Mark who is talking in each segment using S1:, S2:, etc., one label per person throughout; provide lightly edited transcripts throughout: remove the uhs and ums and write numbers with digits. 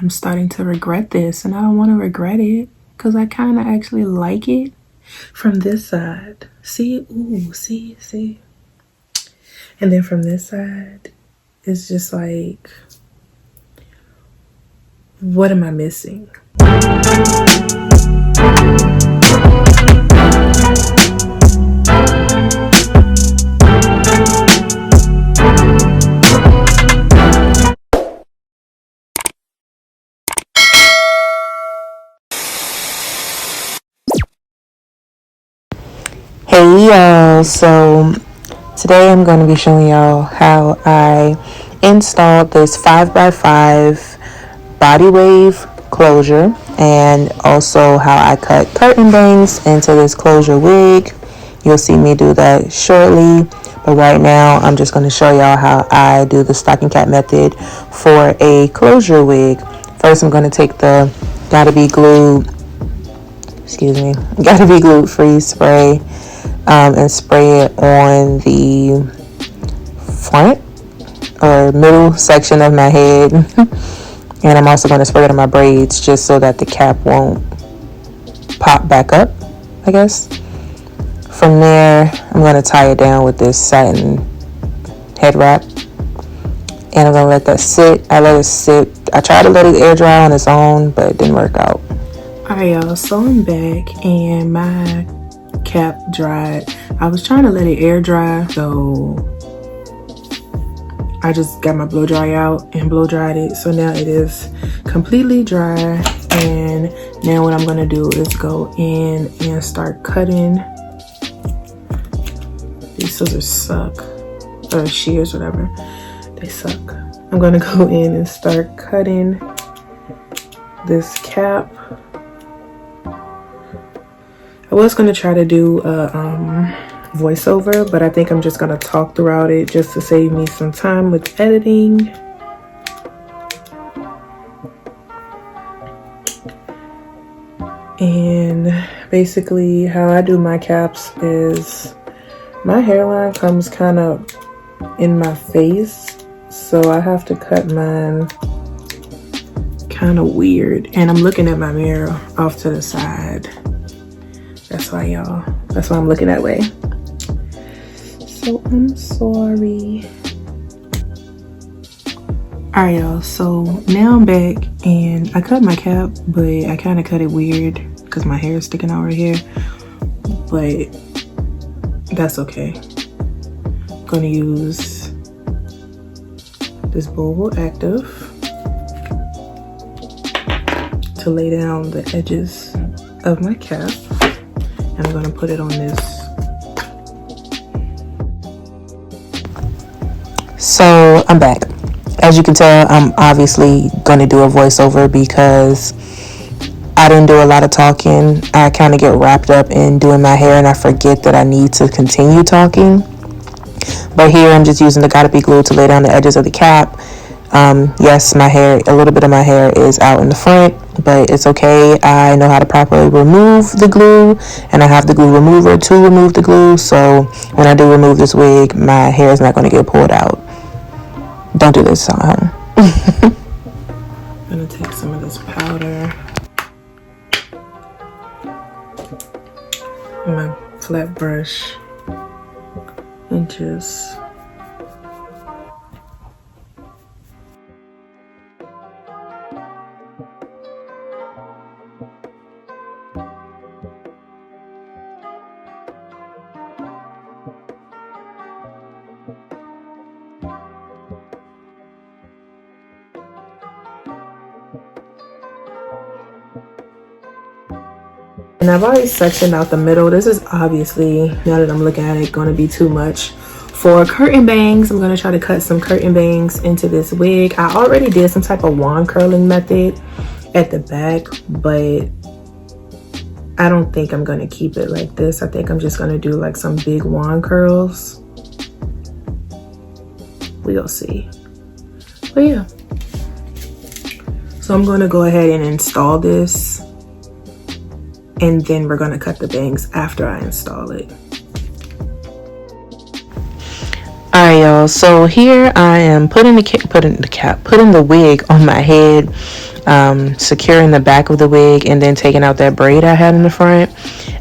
S1: I'm starting to regret this, and I don't want to regret it because I kind of actually like it from this side. See? Ooh, see? And then from this side, it's just like, what am I missing?
S2: Hey y'all, so today I'm going to be showing y'all how I installed this 5x5 body wave closure, and also how I cut curtain bangs into this closure wig. You'll see me do that shortly, but right now I'm just going to show y'all how I do the stocking cap method for a closure wig. First, I'm going to take the gotta be glued freeze spray and spray it on the front or middle section of my head. And I'm also going to spray it on my braids just so that the cap won't pop back up, I guess. From there, I'm going to tie it down with this satin head wrap. And I'm going to let that sit. I let it sit. I tried to let it air dry on its own, but it didn't work out.
S1: Alright y'all, so I'm back and my cap dried. I was trying to let it air dry, so I just got my blow dry out and blow dried it. So now it is completely dry, and now what I'm gonna do is go in and start cutting. These scissors suck, or shears, whatever, they suck. I'm gonna go in and start cutting this cap. I was gonna try to do a voiceover, but I think I'm just gonna talk throughout it just to save me some time with editing. And basically how I do my caps is my hairline comes kind of in my face, so I have to cut mine kind of weird, and I'm looking at my mirror off to the side. That's why, y'all. That's why I'm looking that way. So I'm sorry. Alright, y'all. So now I'm back and I cut my cap, but I kind of cut it weird because my hair is sticking out right here. But that's okay. I'm gonna use this Boho Active to lay down the edges of my cap. And I'm gonna put it on this.
S2: So I'm back. As you can tell, I'm obviously gonna do a voiceover because I didn't do a lot of talking. I kind of get wrapped up in doing my hair and I forget that I need to continue talking. But here I'm just using the gotta be glue to lay down the edges of the cap. Yes, my hair, a little bit of my hair is out in the front, but it's okay. I know how to properly remove the glue, and I have the glue remover to remove the glue, so when I do remove this wig, my hair is not going to get pulled out. Don't do this at home.
S1: I'm gonna take some of this powder, my flat brush, and just and I've already sectioned out the middle. This is obviously, now that I'm looking at it, going to be too much. For curtain bangs, I'm going to try to cut some curtain bangs into this wig. I already did some type of wand curling method at the back, but I don't think I'm going to keep it like this. I think I'm just going to do like some big wand curls. We'll see. But yeah. So I'm going to go ahead and install this, and then we're gonna cut the bangs after I install it.
S2: Alright Okay, y'all, so here I am putting the wig on my head, securing the back of the wig, and then taking out that braid I had in the front.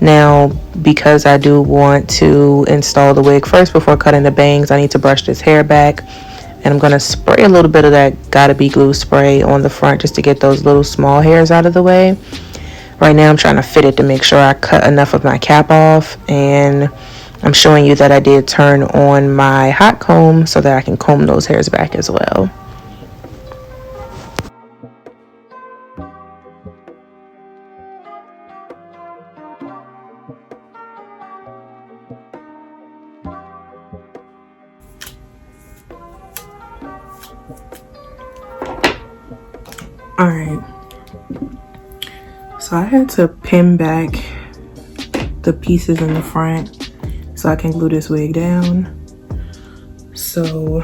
S2: Now, because I do want to install the wig first before cutting the bangs, I need to brush this hair back, and I'm going to spray a little bit of that Gotta Be Glue spray on the front just to get those little small hairs out of the way. Right now I'm trying to fit it to make sure I cut enough of my cap off, and I'm showing you that I did turn on my hot comb so that I can comb those hairs back as well.
S1: Alright, so I had to pin back the pieces in the front so I can glue this wig down. So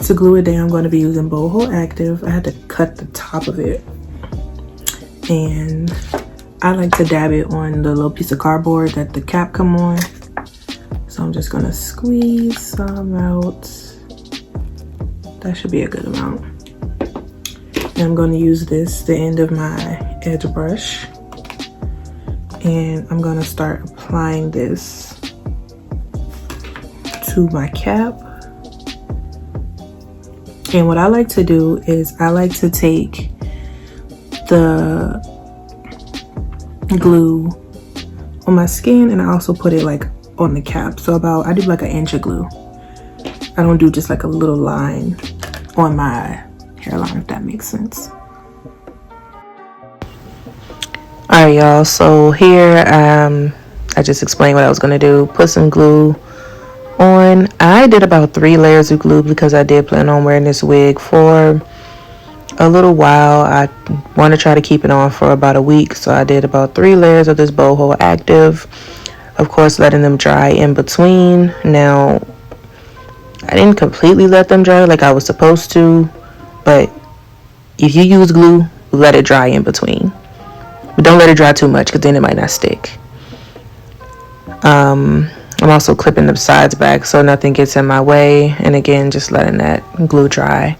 S1: to glue it down, I'm going to be using Boho Active. I had to cut the top of it, and I like to dab it on the little piece of cardboard that the cap come on. So I'm just going to squeeze some out. That should be a good amount. And I'm going to use the end of my edge brush, and I'm going to start applying this to my cap. And what I like to do is I like to take the glue on my skin, and I also put it like on the cap. So I do like an inch of glue. I don't do just like a little line on my hairline, if that makes sense.
S2: Alright, y'all, so here I just explained what I was going to do. Put some glue on. I did about 3 layers of glue because I did plan on wearing this wig for a little while. I want to try to keep it on for about a week, so I did about 3 layers of this Boho Active, of course letting them dry in between. Now, I didn't completely let them dry like I was supposed to, but if you use glue, let it dry in between. But don't let it dry too much because then it might not stick. I'm also clipping the sides back so nothing gets in my way, and again, just letting that glue dry.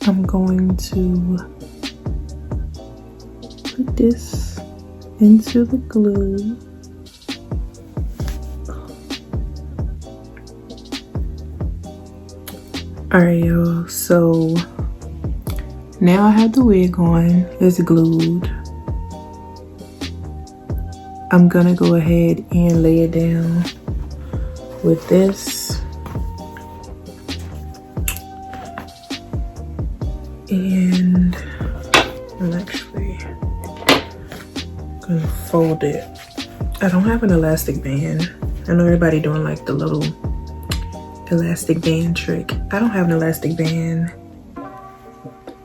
S1: I'm going to put this into the glue. Alright, y'all, so now I have the wig on, it's glued. I'm gonna go ahead and lay it down with this. And I'm actually gonna fold it. I don't have an elastic band. I know everybody doing like the little elastic band trick. I don't have an elastic band,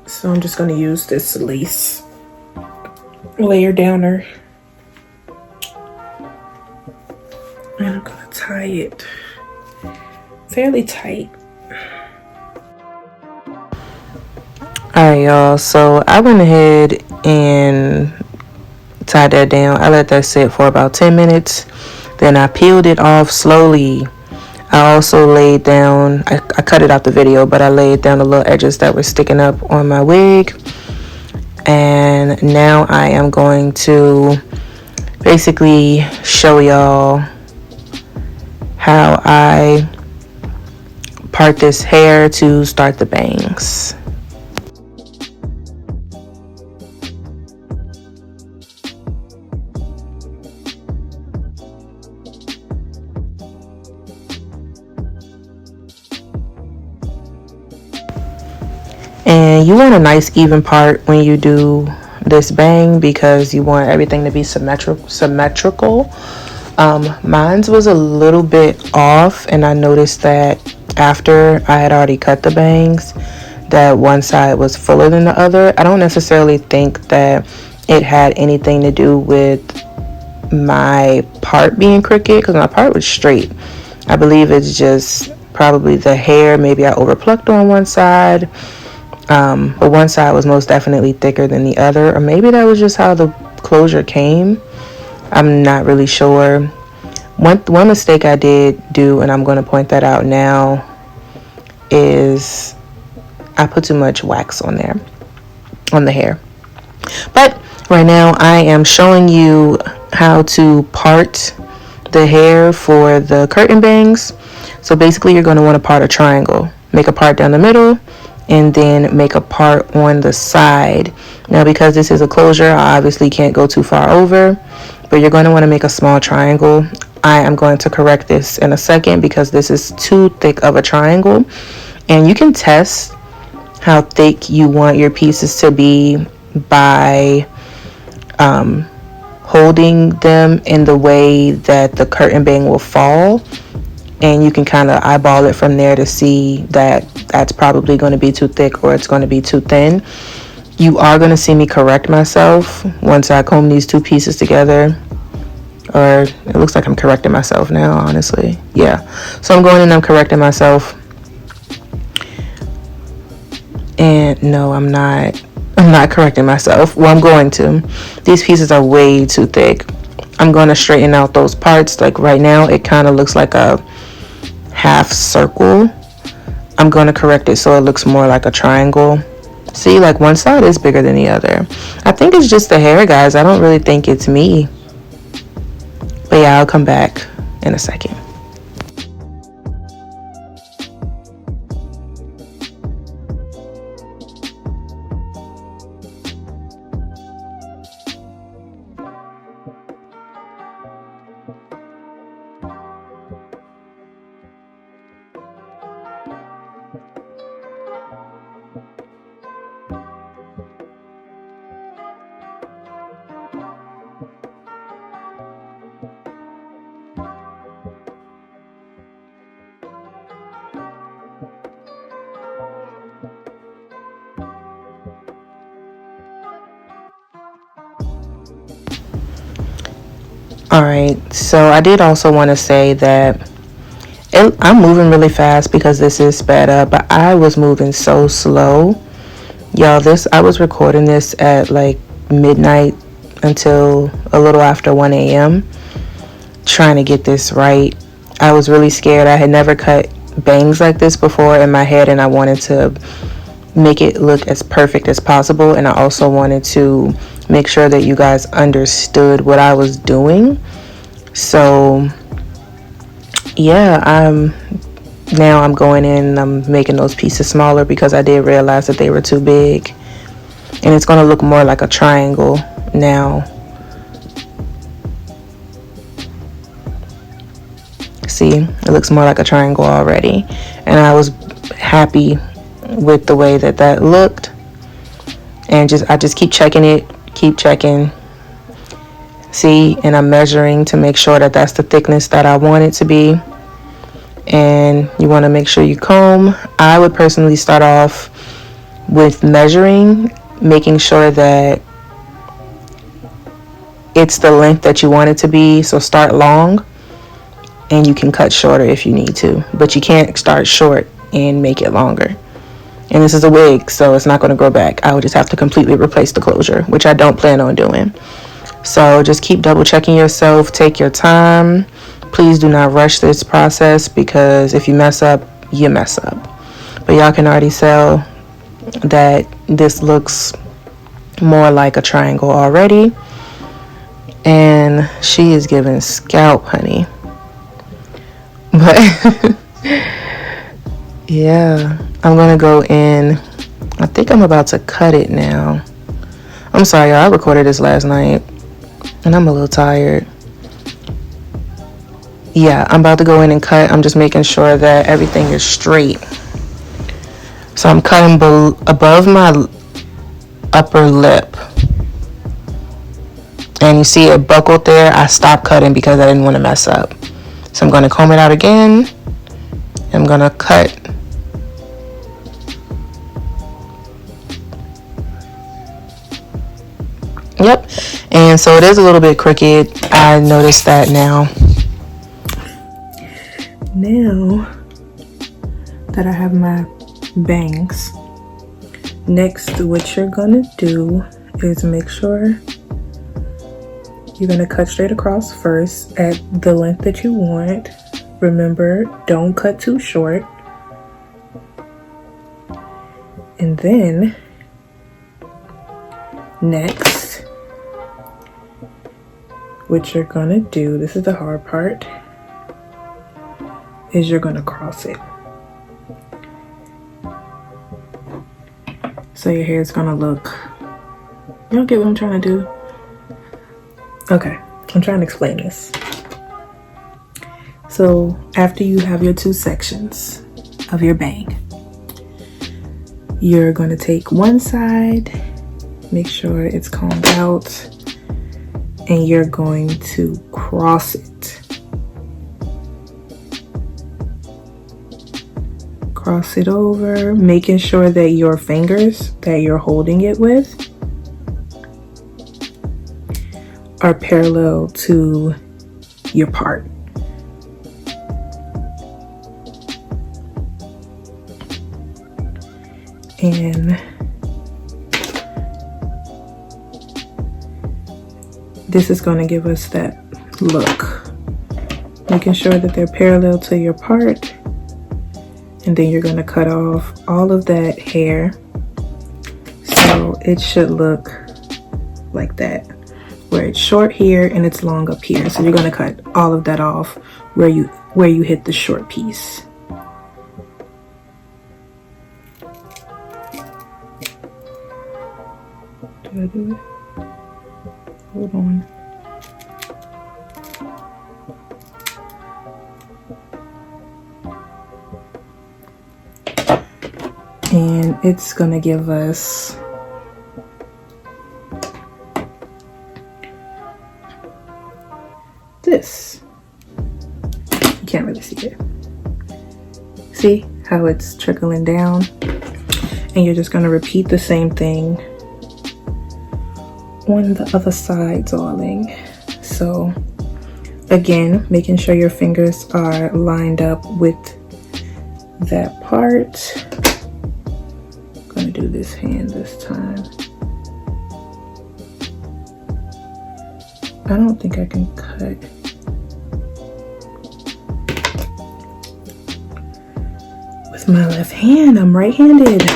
S1: so I'm just gonna use this lace layer downer, and I'm gonna tie it fairly tight.
S2: Alright, y'all, so I went ahead and tied that down. I let that sit for about 10 minutes. Then I peeled it off slowly. I also laid down, I cut it out the video, but I laid down the little edges that were sticking up on my wig. And now I am going to basically show y'all how I part this hair to start the bangs. And you want a nice even part when you do this bang because you want everything to be symmetrical. Mine's was a little bit off, and I noticed that after I had already cut the bangs. that one side was fuller than the other. I don't necessarily think that it had anything to do with my part being crooked, because my part was straight. I believe it's just probably the hair. Maybe I overplucked on one side, but one side was most definitely thicker than the other, or maybe that was just how the closure came. I'm not really sure. One mistake I did do, and I'm going to point that out now, is I put too much wax on there, on the hair. But right now I am showing you how to part the hair for the curtain bangs. So basically you're going to want to part a triangle. Make a part down the middle and then make a part on the side. Now because this is a closure, I obviously can't go too far over, but you're going to want to make a small triangle. I am going to correct this in a second because this is too thick of a triangle, and you can test how thick you want your pieces to be by holding them in the way that the curtain bang will fall, and you can kind of eyeball it from there to see that that's probably going to be too thick or it's going to be too thin. You are going to see me correct myself once I comb these two pieces together, or it looks like I'm correcting myself now, honestly. Yeah, so I'm going in, I'm correcting myself, and no, I'm not correcting myself. Well, I'm going to. These pieces are way too thick. I'm going to straighten out those parts. Like right now it kind of looks like a half circle. I'm going to correct it so it looks more like a triangle. See, like one side is bigger than the other. I think it's just the hair, guys. I don't really think it's me. But yeah, I'll come back in a second. Alright, so I did also want to say that I'm moving really fast because this is sped up, but I was moving so slow. Y'all, I was recording this at like midnight until a little after 1 a.m. trying to get this right. I was really scared. I had never cut bangs like this before in my head, and I wanted to make it look as perfect as possible, and I also wanted to make sure that you guys understood what I was doing. So yeah, now I'm going in and I'm making those pieces smaller because I did realize that they were too big, and it's going to look more like a triangle now. See, it looks more like a triangle already, and I was happy with the way that looked, and I just keep checking it, keep checking, see, and I'm measuring to make sure that that's the thickness that I want it to be. And you want to make sure you comb. I would personally start off with measuring, making sure that it's the length that you want it to be. So start long, and you can cut shorter if you need to, but you can't start short and make it longer. And this is a wig, so it's not going to grow back. I would just have to completely replace the closure, which I don't plan on doing. So just keep double checking yourself. Take your time. Please do not rush this process, because if you mess up, you mess up. But y'all can already tell that this looks more like a triangle already. And she is giving scalp, honey. But yeah, I'm gonna go in. I think I'm about to cut it now. I'm sorry, y'all, I recorded this last night and I'm a little tired. Yeah, I'm about to go in and cut. I'm just making sure that everything is straight. So I'm cutting above my upper lip, and you see it buckled there. I stopped cutting because I didn't want to mess up. So I'm going to comb it out again. I'm going to cut And so it is a little bit crooked. I noticed that now.
S1: Now that I have my bangs, next what you're gonna do is make sure you're gonna cut straight across first at the length that you want. Remember, don't cut too short. And then next, what you're gonna do, this is the hard part, is you're gonna cross it. So your hair is gonna look, you don't get what I'm trying to do? Okay, I'm trying to explain this. So after you have your two sections of your bang, you're going to take one side, make sure it's combed out, and you're going to cross it. Cross it over, making sure that your fingers that you're holding it with are parallel to your part. And this is going to give us that look, making sure that they're parallel to your part. And then you're going to cut off all of that hair, so it should look like that, where it's short here and it's long up here. So you're going to cut all of that off where you hit the short piece. Do I do it? Hold on. And it's gonna give us this. You can't really see it. See how it's trickling down? And you're just gonna repeat the same thing on the other side, darling. So again, making sure your fingers are lined up with that part. I'm gonna do this hand this time. I don't think I can cut. With my left hand, I'm right-handed.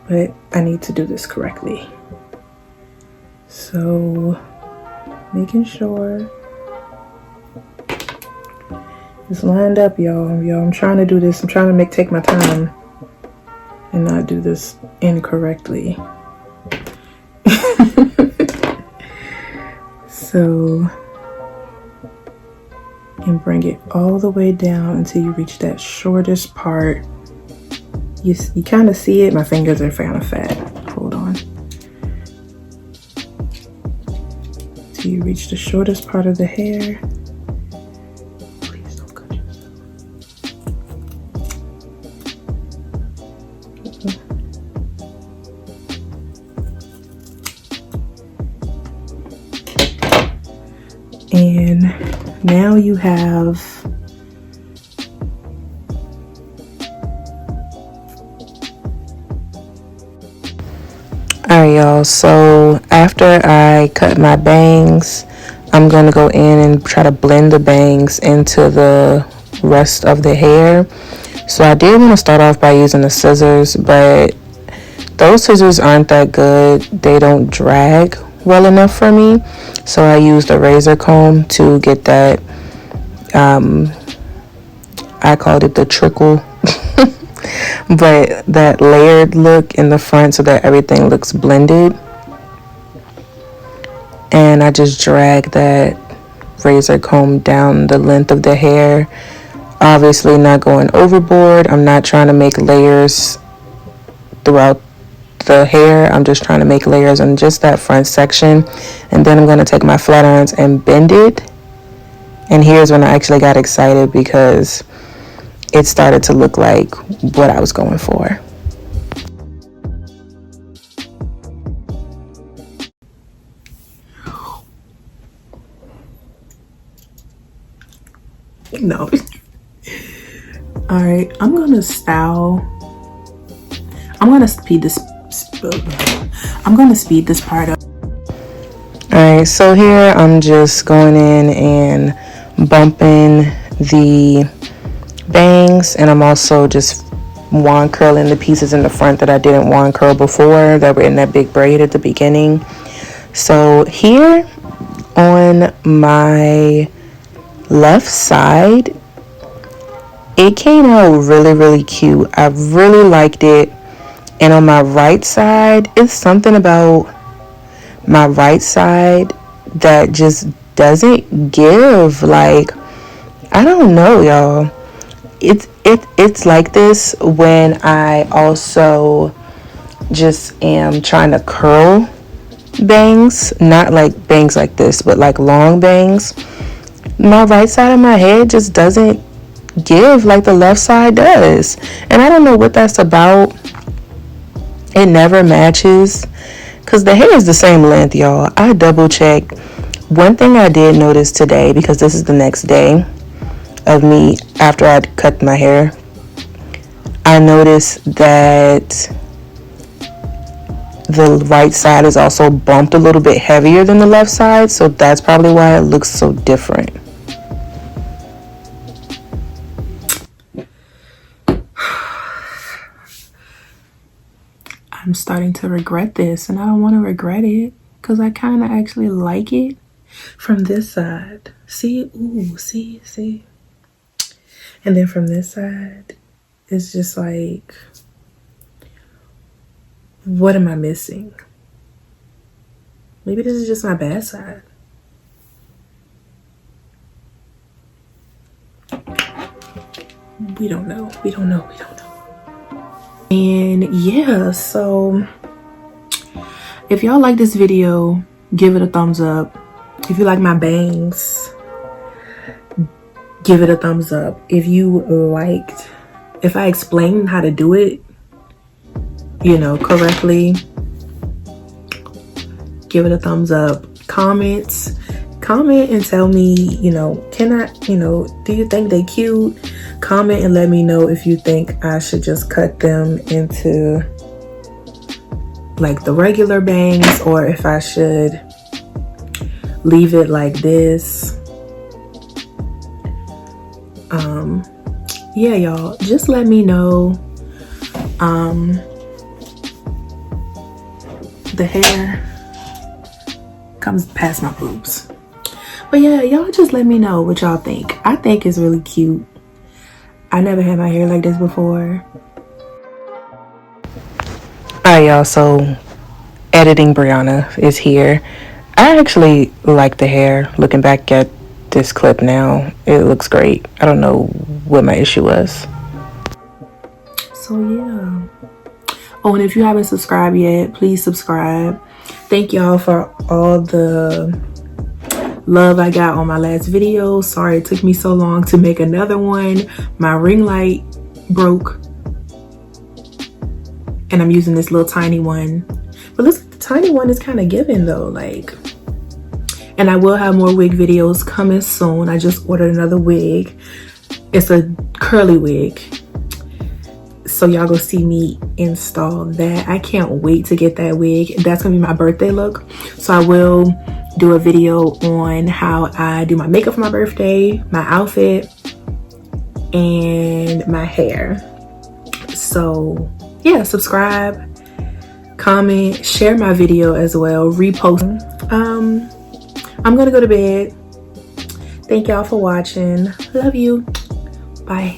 S1: But I need to do this correctly. So, making sure it's lined up, y'all. I'm trying to do this. I'm trying to take my time and not do this incorrectly. So, and bring it all the way down until you reach that shortest part. You kind of see it. My fingers are kind of fat. Hold on. Till you reach the shortest part of the hair. Please don't cut yourself. And now you have
S2: Alright, y'all, so after I cut my bangs, I'm going to go in and try to blend the bangs into the rest of the hair. So I did want to start off by using the scissors, but those scissors aren't that good. They don't drag well enough for me. So I used a razor comb to get that, I called it the trickle, but that layered look in the front so that everything looks blended. And I just drag that razor comb down the length of the hair, obviously not going overboard. I'm not trying to make layers throughout the hair. I'm just trying to make layers on just that front section. And then I'm going to take my flat irons and bend it. And here's when I actually got excited, because it started to look like what I was going for.
S1: No. All right, I'm gonna speed this part up.
S2: All right, so here I'm just going in and bumping the bangs, and I'm also just wand curling the pieces in the front that I didn't wand curl before that were in that big braid at the beginning. So here on my left side, it came out really cute. I really liked it. And on my right side, it's something about my right side that just doesn't give. Like, I don't know, y'all. It's like this when I also just am trying to curl bangs, not like bangs like this, but like long bangs. My right side of my head just doesn't give like the left side does, and I don't know what that's about. It never matches because the hair is the same length, y'all. I double checked. One thing I did notice today, because this is the next day of me after I'd cut my hair, I noticed that the right side is also bumped a little bit heavier than the left side, so that's probably why it looks so different.
S1: I'm starting to regret this, and I don't want to regret it because I kind of actually like it from this side. See? Ooh, see? And then from this side, it's just like, what am I missing? Maybe this is just my bad side. We don't know. And yeah, so if y'all like this video, give it a thumbs up. If you like my bangs, give it a thumbs up. If I explained how to do it, correctly, give it a thumbs up. Comment and tell me, do you think they cute? Comment and let me know if you think I should just cut them into like the regular bangs, or if I should leave it like this. Yeah, y'all, just let me know. The hair comes past my boobs, but yeah, y'all just let me know what y'all think. I think it's really cute. I never had my hair like this before.
S2: Alright, y'all, so editing Brionna is here. I actually like the hair. Looking back at this clip now, it looks great. I don't know what my issue was.
S1: So yeah. Oh, and if you haven't subscribed yet, please subscribe. Thank y'all for all the love I got on my last video. Sorry it took me so long to make another one. My ring light broke, and I'm using this little tiny one. But looks like the tiny one is kind of giving though, like. And I will have more wig videos coming soon. I just ordered another wig. It's a curly wig, so y'all go see me install that. I can't wait to get that wig. That's gonna be my birthday look, so I will do a video on how I do my makeup for my birthday, my outfit, and my hair. So yeah, subscribe, comment, share my video as well, repost. I'm gonna go to bed. Thank y'all for watching. Love you. Bye.